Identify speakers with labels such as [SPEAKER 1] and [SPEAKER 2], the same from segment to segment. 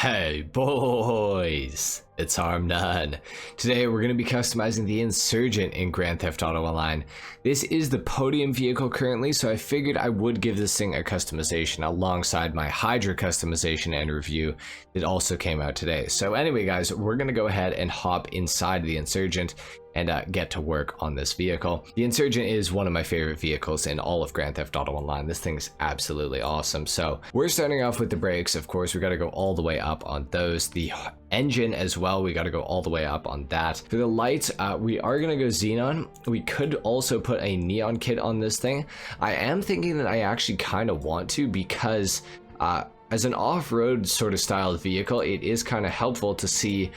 [SPEAKER 1] Hey boys, it's HarmNone. Today we're going to be customizing the Insurgent in Grand Theft Auto Online. This is the podium vehicle currently, so I figured I would give this thing a customization alongside my Hydra customization and review that also came out today. So anyway guys, we're going to go ahead and hop inside the Insurgent and get to work on this vehicle. The Insurgent is one of my favorite vehicles in all of Grand Theft Auto Online. This thing's absolutely awesome. So we're starting off with the brakes. Of course, we got to go all the way up on those. The engine as well, we got to go all the way up on that. For the lights, we are going to go xenon. We could also put a neon kit on this thing. I am thinking that I actually kind of want to, because as an off-road sort of styled vehicle, it is kind of helpful to see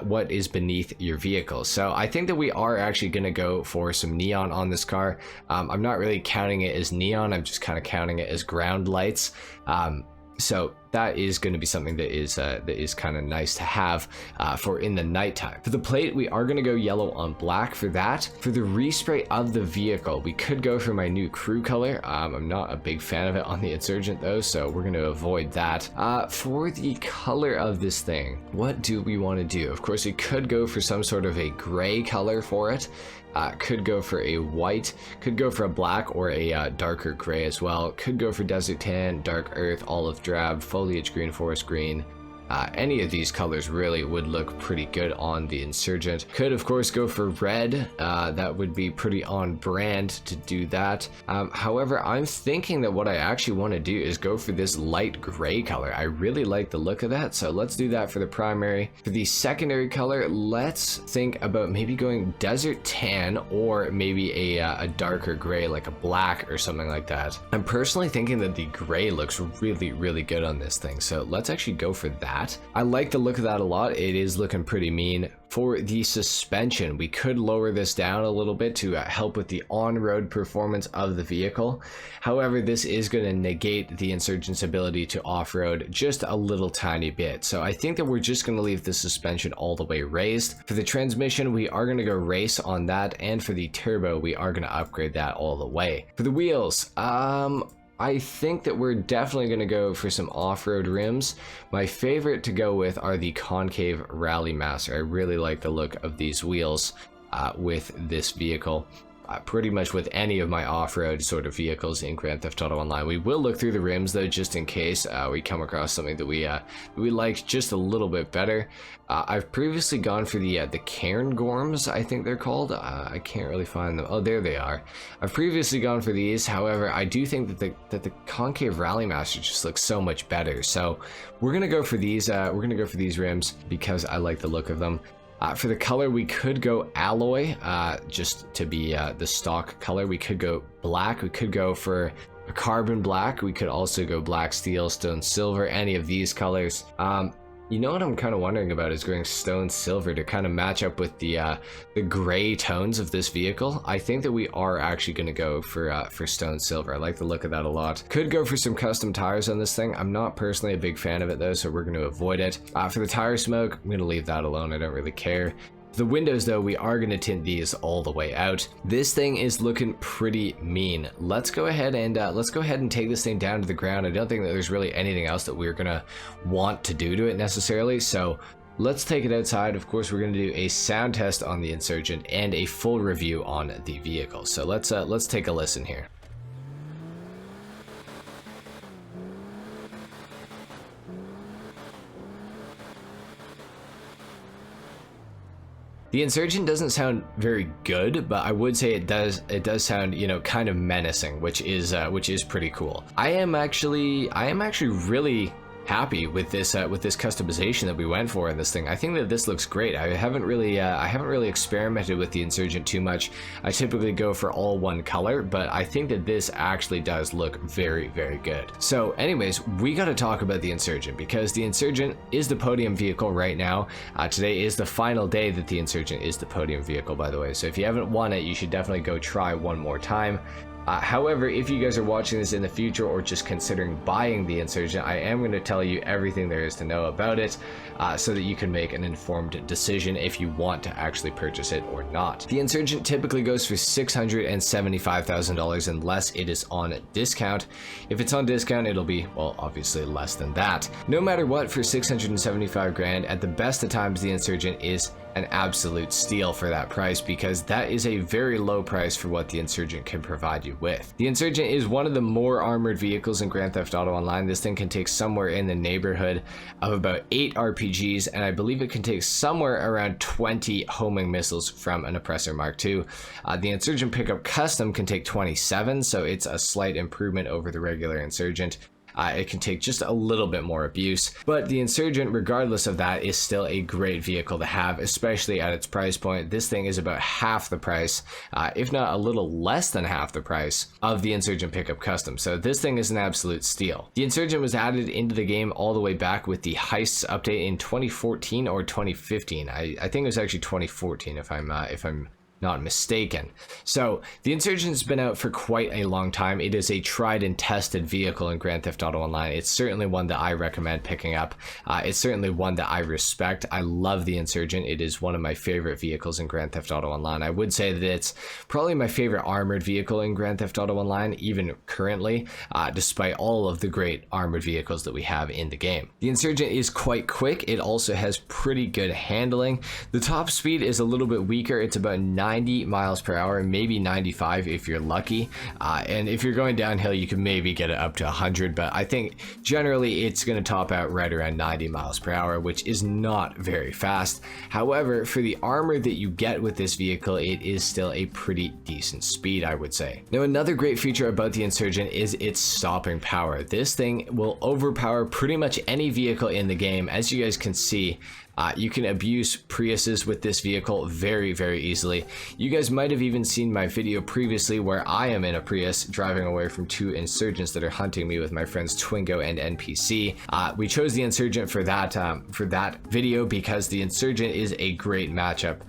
[SPEAKER 1] what is beneath your vehicle. So I think that we are actually going to go for some neon on this car. I'm not really counting it as neon, I'm just kind of counting it as ground lights. So that is going to be something that is kind of nice to have for in the nighttime. For the plate, we are going to go yellow on black for that. For the respray of the vehicle, we could go for my new crew color. I'm not a big fan of it on the Insurgent though, so we're going to avoid that. For the color of this thing, what do we want to do? Of course, we could go for some sort of a gray color for it. Could go for a white, could go for a black or a darker gray as well. Could go for desert tan, dark earth, olive drab, foliage green, forest green. Any of these colors really would look pretty good on the Insurgent. Could of course go for red. That would be pretty on brand to do that. However, I'm thinking that what I actually want to do is go for this light gray color. I really like the look of that, so let's do that for the primary. For the secondary color, let's think about maybe going desert tan or maybe a darker gray, like a black or something like that. I'm personally thinking that the gray looks really good on this thing, so let's actually go for that. I like the look of that a lot. It is looking pretty mean. For the suspension, we could lower this down a little bit to help with the on-road performance of the vehicle. However, this is going to negate the Insurgent's ability to off-road just a little tiny bit. So I think that we're just going to leave the suspension all the way raised. For the transmission, we are going to go race on that, and for the turbo, we are going to upgrade that all the way. For the wheels, I think that we're definitely going to go for some off-road rims. My favorite to go with are the concave Rally Master. I really like the look of these wheels with this vehicle. Pretty much with any of my off-road sort of vehicles in Grand Theft Auto Online. We will look through the rims though, just in case we come across something that we like just a little bit better. I've previously gone for the Cairngorms, I think they're called. I can't really find them. Oh, there they are. I've previously gone for these. However, I do think that the concave Rally Master just looks so much better. So we're gonna go for these. We're gonna go for these rims because I like the look of them. For the color, we could go alloy, just to be the stock color. We could go black. We could go for a carbon black. We could also go black steel, stone silver, any of these colors. You know what I'm kind of wondering about is going stone silver to kind of match up with the gray tones of this vehicle. I think that we are actually going to go for stone silver. I like the look of that a lot. Could go for some custom tires on this thing. I'm not personally a big fan of it though, so we're going to avoid it. For the tire smoke, I'm going to leave that alone. I don't really care. The windows though, we are going to tint these all the way out. This thing is looking pretty mean. Let's go ahead and take this thing down to the ground. I don't think that there's really anything else that we're gonna want to do to it necessarily, so let's take it outside. Of course, we're going to do a sound test on the Insurgent and a full review on the vehicle. So let's take a listen here. The Insurgent doesn't sound very good, but I would say it does sound, you know, kind of menacing, which is pretty cool. I am actually really happy with this customization that we went for in this thing. I think that this looks great. I haven't really experimented with the Insurgent too much. I typically go for all one color, but I think that this actually does look very good. So anyways, we got to talk about the Insurgent because the Insurgent is the podium vehicle right now. Today is the final day that the Insurgent is the podium vehicle, by the way. So if you haven't won it, you should definitely go try one more time. However, if you guys are watching this in the future or just considering buying the Insurgent, I am going to tell you everything there is to know about it so that you can make an informed decision if you want to actually purchase it or not. The Insurgent typically goes for $675,000 unless it is on discount. If it's on discount, it'll be, well, obviously less than that. No matter what, for 675 grand, at the best of times, the Insurgent is an absolute steal for that price, because that is a very low price for what the Insurgent can provide you with. The Insurgent is one of the more armored vehicles in Grand Theft Auto Online. This thing can take somewhere in the neighborhood of about 8 RPGs, and I believe it can take somewhere around 20 homing missiles from an Oppressor Mark II. The Insurgent Pickup Custom can take 27, so it's a slight improvement over the regular Insurgent. It can take just a little bit more abuse, but the Insurgent, regardless of that, is still a great vehicle to have, especially at its price point. This thing is about half the price, if not a little less than half the price, of the Insurgent Pickup Custom. So this thing is an absolute steal. The Insurgent was added into the game all the way back with the Heists update in 2014 or 2015. I think it was actually 2014 if I'm not mistaken. So the Insurgent's been out for quite a long time. It is a tried and tested vehicle in Grand Theft Auto Online. It's certainly one that I recommend picking up. It's certainly one that I respect. I love the Insurgent. It is one of my favorite vehicles in Grand Theft Auto Online. I would say that it's probably my favorite armored vehicle in Grand Theft Auto Online, even currently, despite all of the great armored vehicles that we have in the game. The Insurgent is quite quick. It also has pretty good handling. The top speed is a little bit weaker. It's about 90 miles per hour, maybe 95 if you're lucky, and if you're going downhill you can maybe get it up to 100, but I think generally it's going to top out right around 90 miles per hour, which is not very fast. However, for the armor that you get with this vehicle, it is still a pretty decent speed, I would say. Now, another great feature about the Insurgent is its stopping power. This thing will overpower pretty much any vehicle in the game. As you guys can see, you can abuse Priuses with this vehicle very, very easily. You guys might have even seen my video previously where I am in a Prius driving away from 2 insurgents that are hunting me with my friends Twingo and NPC. We chose the Insurgent for that video because the Insurgent is a great matchup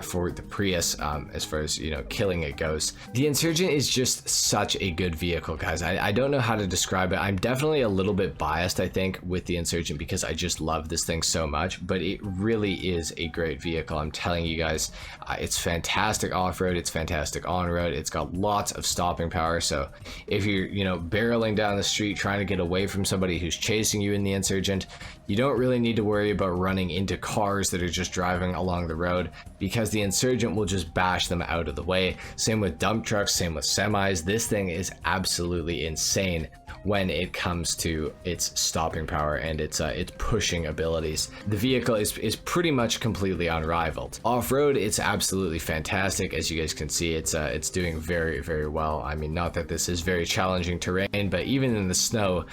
[SPEAKER 1] for the Prius as far as, you know, killing it goes. The Insurgent is just such a good vehicle, guys. I don't know how to describe it. I'm definitely a little bit biased, I think, with the Insurgent because I just love this thing so much, but it really is a great vehicle. I'm telling you guys, it's fantastic off-road, it's fantastic on-road, it's got lots of stopping power. So if you're, you know, barreling down the street trying to get away from somebody who's chasing you in the Insurgent, you don't really need to worry about running into cars that are just driving along the road, because the Insurgent will just bash them out of the way. Same with dump trucks, same with semis. This thing is absolutely insane when it comes to its stopping power and its pushing abilities. The vehicle is pretty much completely unrivaled. Off-road, it's absolutely fantastic. As you guys can see, it's doing very, very well. I mean, not that this is very challenging terrain, but even in the snow,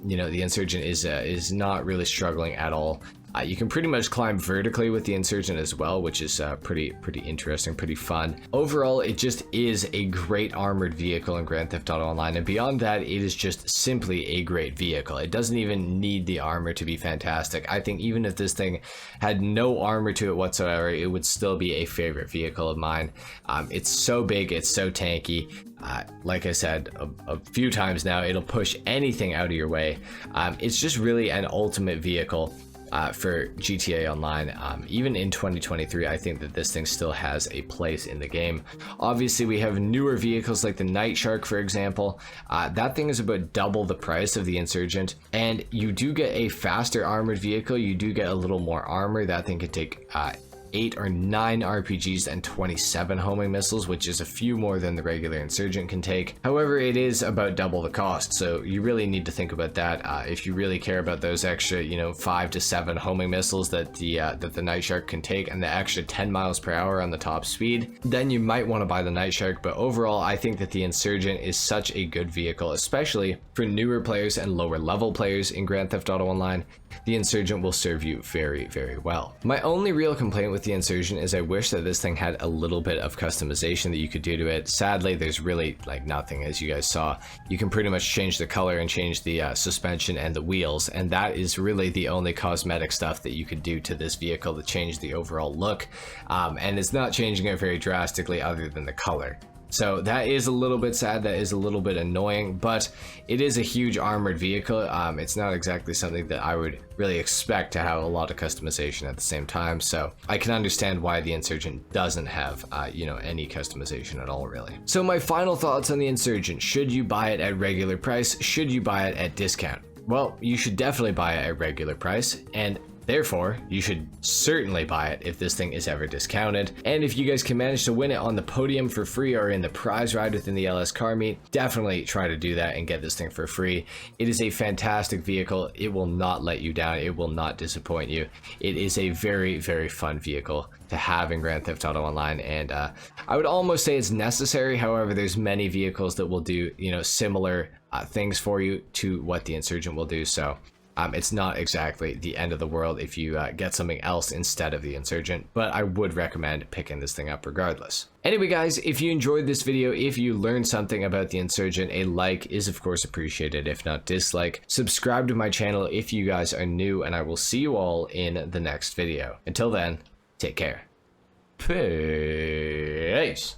[SPEAKER 1] you know, the Insurgent is not really struggling at all. You can pretty much climb vertically with the Insurgent as well, which is pretty interesting, pretty fun. Overall, it just is a great armored vehicle in Grand Theft Auto Online, and beyond that, it is just simply a great vehicle. It doesn't even need the armor to be fantastic. I think even if this thing had no armor to it whatsoever, it would still be a favorite vehicle of mine. It's so big, it's so tanky. Like I said a few times now, it'll push anything out of your way. It's just really an ultimate vehicle for GTA Online. Even in 2023, I think that this thing still has a place in the game. Obviously, we have newer vehicles like the Night Shark, for example. That thing is about double the price of the Insurgent, and you do get a faster armored vehicle. You do get a little more armor. That thing could take 8 or 9 RPGs and 27 homing missiles, which is a few more than the regular Insurgent can take. However, it is about double the cost, so you really need to think about that. If you really care about those extra, you know, 5 to 7 homing missiles that the Night Shark can take, and the extra 10 miles per hour on the top speed, then you might want to buy the Night Shark. But overall, I think that the Insurgent is such a good vehicle, especially for newer players and lower level players in Grand Theft Auto Online. The Insurgent will serve you very, very well. My only real complaint with the Insurgent is I wish that this thing had a little bit of customization that you could do to it. Sadly, there's really like nothing, as you guys saw. You can pretty much change the color and change the suspension and the wheels, and that is really the only cosmetic stuff that you could do to this vehicle to change the overall look, and it's not changing it very drastically other than the color. So that is a little bit sad, that is a little bit annoying, but it is a huge armored vehicle. It's not exactly something that I would really expect to have a lot of customization at the same time, so I can understand why the Insurgent doesn't have, you know, any customization at all, really. So my final thoughts on the Insurgent: should you buy it at regular price? Should you buy it at discount? Well, you should definitely buy it at regular price, and therefore, you should certainly buy it if this thing is ever discounted. And if you guys can manage to win it on the podium for free or in the prize ride within the LS car meet, definitely try to do that and get this thing for free. It is a fantastic vehicle. It will not let you down. It will not disappoint you. It is a very, very fun vehicle to have in Grand Theft Auto Online, and I would almost say it's necessary. However, there's many vehicles that will do, you know, similar things for you to what the Insurgent will do, so it's not exactly the end of the world if you get something else instead of the Insurgent, but I would recommend picking this thing up regardless. Anyway guys, if you enjoyed this video, if you learned something about the Insurgent, a like is of course appreciated, if not dislike. Subscribe to my channel if you guys are new, and I will see you all in the next video. Until then, take care. Peace.